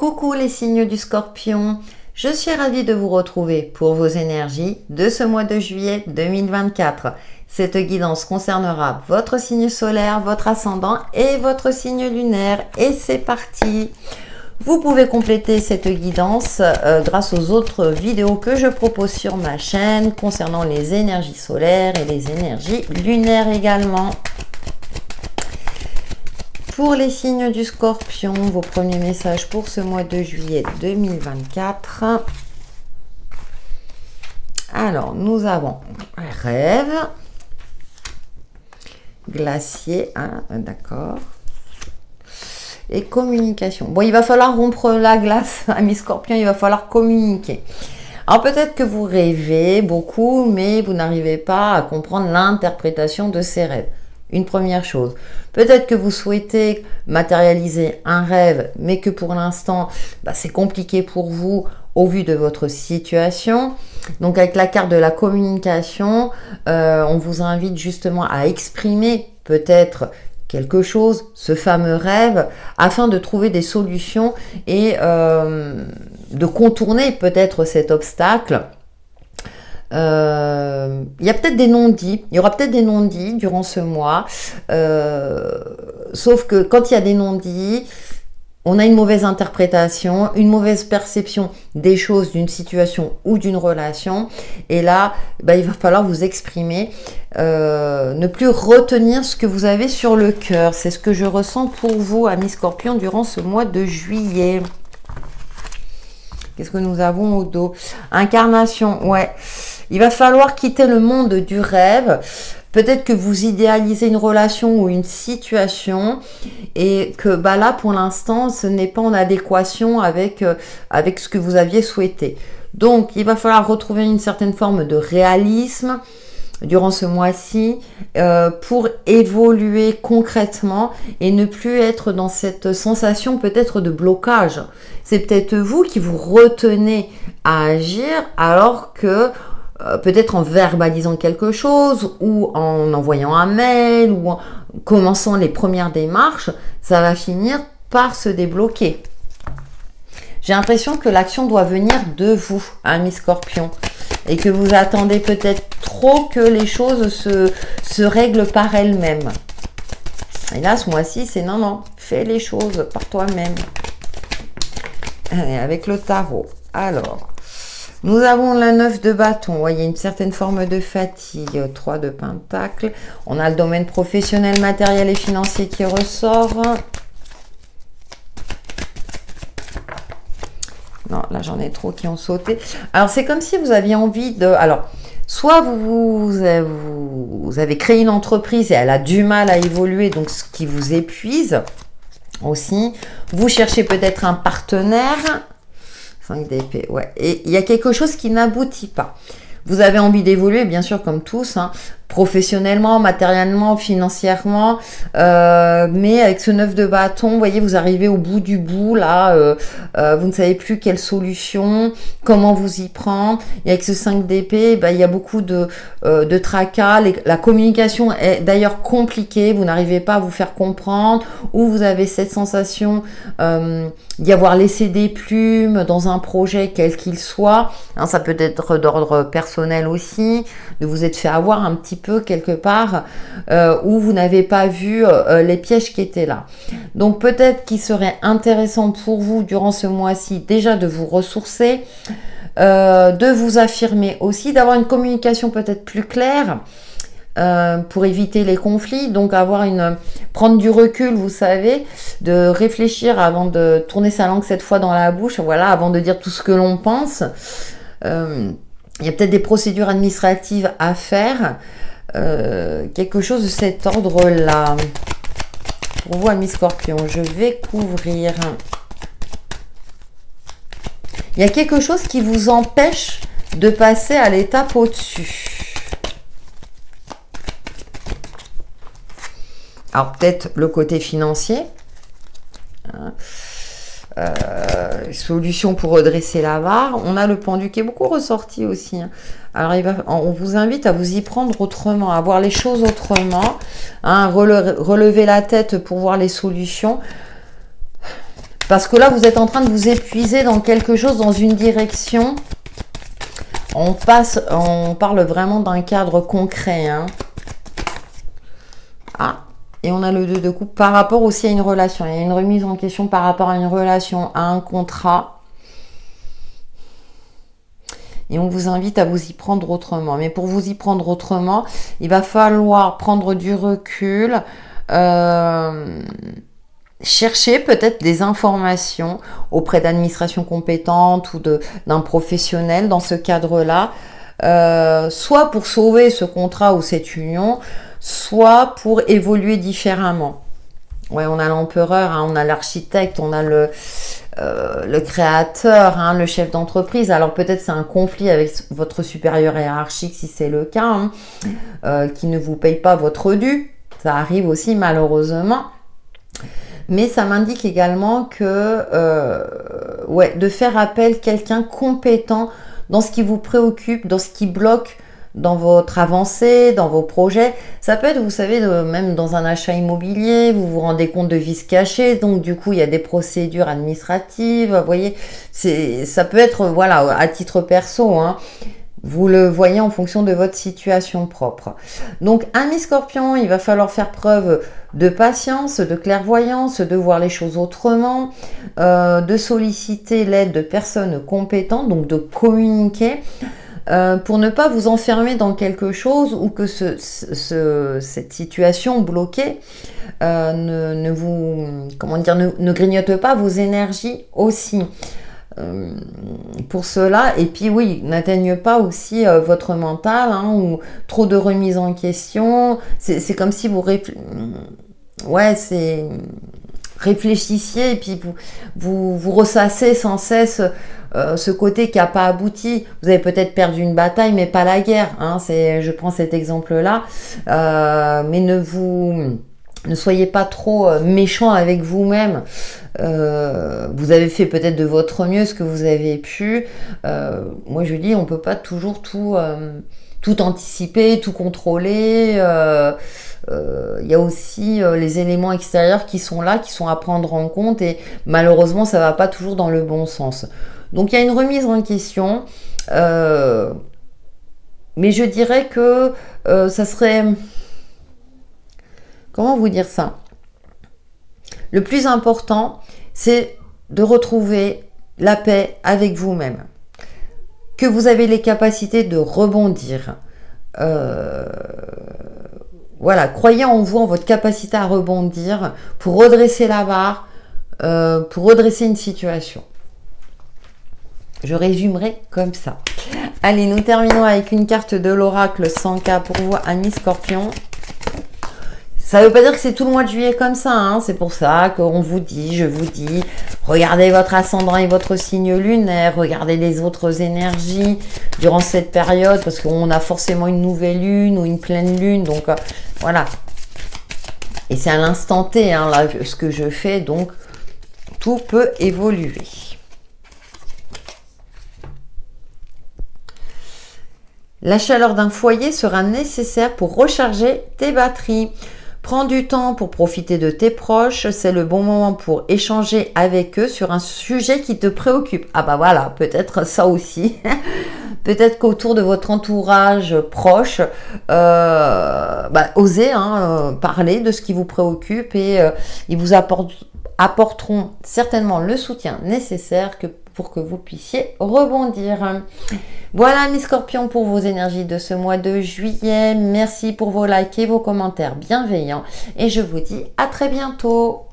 Coucou les signes du Scorpion, je suis ravie de vous retrouver pour vos énergies de ce mois de juillet 2024. Cette guidance concernera votre signe solaire, votre ascendant et votre signe lunaire. Et c'est parti! Vous pouvez compléter cette guidance grâce aux autres vidéos que je propose sur ma chaîne concernant les énergies solaires et les énergies lunaires également. Pour les signes du Scorpion, vos premiers messages pour ce mois de juillet 2024. Alors, nous avons rêve, glacier, hein, d'accord, et communication. Bon, il va falloir rompre la glace, ami Scorpion, il va falloir communiquer. Alors, peut-être que vous rêvez beaucoup, mais vous n'arrivez pas à comprendre l'interprétation de ces rêves. Une première chose, peut-être que vous souhaitez matérialiser un rêve, mais que pour l'instant, c'est compliqué pour vous au vu de votre situation. Donc avec la carte de la communication, on vous invite justement à exprimer peut-être quelque chose, ce fameux rêve, afin de trouver des solutions et de contourner peut-être cet obstacle. Il y a peut-être des non-dits, il y aura peut-être des non-dits durant ce mois, sauf que quand il y a des non-dits, on a une mauvaise interprétation, une mauvaise perception des choses, d'une situation ou d'une relation, et là, il va falloir vous exprimer, ne plus retenir ce que vous avez sur le cœur. C'est ce que je ressens pour vous, amis Scorpion, durant ce mois de juillet. Qu'est-ce que nous avons au dos? Incarnation, ouais. Il va falloir quitter le monde du rêve. Peut-être que vous idéalisez une relation ou une situation et que là, pour l'instant, ce n'est pas en adéquation avec ce que vous aviez souhaité. Donc, il va falloir retrouver une certaine forme de réalisme durant ce mois-ci pour évoluer concrètement et ne plus être dans cette sensation peut-être de blocage. C'est peut-être vous qui vous retenez à agir alors que peut-être en verbalisant quelque chose ou en envoyant un mail ou en commençant les premières démarches, ça va finir par se débloquer. J'ai l'impression que l'action doit venir de vous, ami Scorpion, et que vous attendez peut-être trop que les choses se règlent par elles-mêmes. Et là, ce mois-ci, c'est non, fais les choses par toi-même. Avec le tarot. Alors, nous avons la 9 de bâton. Vous voyez, une certaine forme de fatigue. 3 de pentacle. On a le domaine professionnel, matériel et financier qui ressort. Non, là, j'en ai trop qui ont sauté. Alors, c'est comme si vous aviez envie de... Alors, soit vous avez créé une entreprise et elle a du mal à évoluer, donc ce qui vous épuise aussi. Vous cherchez peut-être un partenaire. 5 d'épée, ouais. Et il y a quelque chose qui n'aboutit pas. Vous avez envie d'évoluer, bien sûr, comme tous, hein, professionnellement, matériellement, financièrement, mais avec ce 9 de bâton, vous voyez, vous arrivez au bout du bout, là, vous ne savez plus quelle solution, comment vous y prendre. Et avec ce 5 d'épée, il y a beaucoup de tracas. La communication est d'ailleurs compliquée, vous n'arrivez pas à vous faire comprendre, ou vous avez cette sensation d'y avoir laissé des plumes dans un projet quel qu'il soit. Hein, ça peut être d'ordre personnel aussi, de vous être fait avoir un petit peu quelque part où vous n'avez pas vu les pièges qui étaient là. Donc peut-être qu'il serait intéressant pour vous durant ce mois-ci déjà de vous ressourcer, de vous affirmer aussi, d'avoir une communication peut-être plus claire pour éviter les conflits, donc prendre du recul, vous savez, de réfléchir avant de tourner sa langue cette fois dans la bouche, voilà, avant de dire tout ce que l'on pense. Il y a peut-être des procédures administratives à faire, quelque chose de cet ordre-là. Pour vous, amis Scorpion, je vais couvrir. Il y a quelque chose qui vous empêche de passer à l'étape au-dessus. Alors, peut-être le côté financier. Solution pour redresser la barre. On a le pendu qui est beaucoup ressorti aussi. Alors, on vous invite à vous y prendre autrement, à voir les choses autrement, hein, relever la tête pour voir les solutions. Parce que là, vous êtes en train de vous épuiser dans quelque chose, dans une direction. On parle vraiment d'un cadre concret. Hein. Ah, et on a le 2 de coupe par rapport aussi à une relation. Il y a une remise en question par rapport à une relation, à un contrat. Et on vous invite à vous y prendre autrement. Mais pour vous y prendre autrement, il va falloir prendre du recul, chercher peut-être des informations auprès d'administrations compétentes ou d'un professionnel dans ce cadre-là, soit pour sauver ce contrat ou cette union, soit pour évoluer différemment. Ouais, on a l'empereur, hein, on a l'architecte, on a le créateur, hein, le chef d'entreprise. Alors peut-être c'est un conflit avec votre supérieur hiérarchique si c'est le cas, hein, qui ne vous paye pas votre dû. Ça arrive aussi malheureusement. Mais ça m'indique également que ouais, de faire appel à quelqu'un compétent dans ce qui vous préoccupe, dans ce qui bloque dans votre avancée, dans vos projets. Ça peut être, vous savez, même dans un achat immobilier, vous vous rendez compte de vices cachés, donc du coup, il y a des procédures administratives, vous voyez, ça peut être, voilà, à titre perso, hein. Vous le voyez en fonction de votre situation propre. Donc, ami Scorpion, il va falloir faire preuve de patience, de clairvoyance, de voir les choses autrement, de solliciter l'aide de personnes compétentes, donc de communiquer, pour ne pas vous enfermer dans quelque chose ou que cette situation bloquée ne vous, comment dire, ne grignote pas vos énergies aussi. Pour cela, et puis oui, n'atteigne pas aussi votre mental, hein, ou trop de remise en question. C'est comme si vous réfléchissiez et puis vous ressassez sans cesse ce côté qui n'a pas abouti. Vous avez peut-être perdu une bataille, mais pas la guerre. Hein, je prends cet exemple-là. Mais ne soyez pas trop méchant avec vous-même. Vous avez fait peut-être de votre mieux ce que vous avez pu. Moi, je dis, on ne peut pas toujours tout anticiper, tout contrôler. Il y a aussi les éléments extérieurs qui sont là, qui sont à prendre en compte. Et malheureusement, ça ne va pas toujours dans le bon sens. Donc, il y a une remise en question. Mais je dirais que ça serait... Comment vous dire ça? Le plus important, c'est de retrouver la paix avec vous-même. Que vous avez les capacités de rebondir. Voilà, croyez en vous, en votre capacité à rebondir pour redresser la barre, pour redresser une situation. Je résumerai comme ça. Allez, nous terminons avec une carte de l'oracle 100K pour vous, amis Scorpion. Ça ne veut pas dire que c'est tout le mois de juillet comme ça, hein. C'est pour ça qu'on vous dit, je vous dis, regardez votre ascendant et votre signe lunaire, regardez les autres énergies durant cette période, parce qu'on a forcément une nouvelle lune ou une pleine lune, donc voilà. Et c'est à l'instant T, hein, là, ce que je fais, donc tout peut évoluer. La chaleur d'un foyer sera nécessaire pour recharger tes batteries. Prends du temps pour profiter de tes proches, c'est le bon moment pour échanger avec eux sur un sujet qui te préoccupe. Ah bah voilà, peut-être ça aussi. Peut-être qu'autour de votre entourage proche, osez parler de ce qui vous préoccupe et ils vous apporteront certainement le soutien nécessaire pour que vous puissiez rebondir. Voilà mes scorpions pour vos énergies de ce mois de juillet. Merci pour vos likes et vos commentaires bienveillants. Et je vous dis à très bientôt.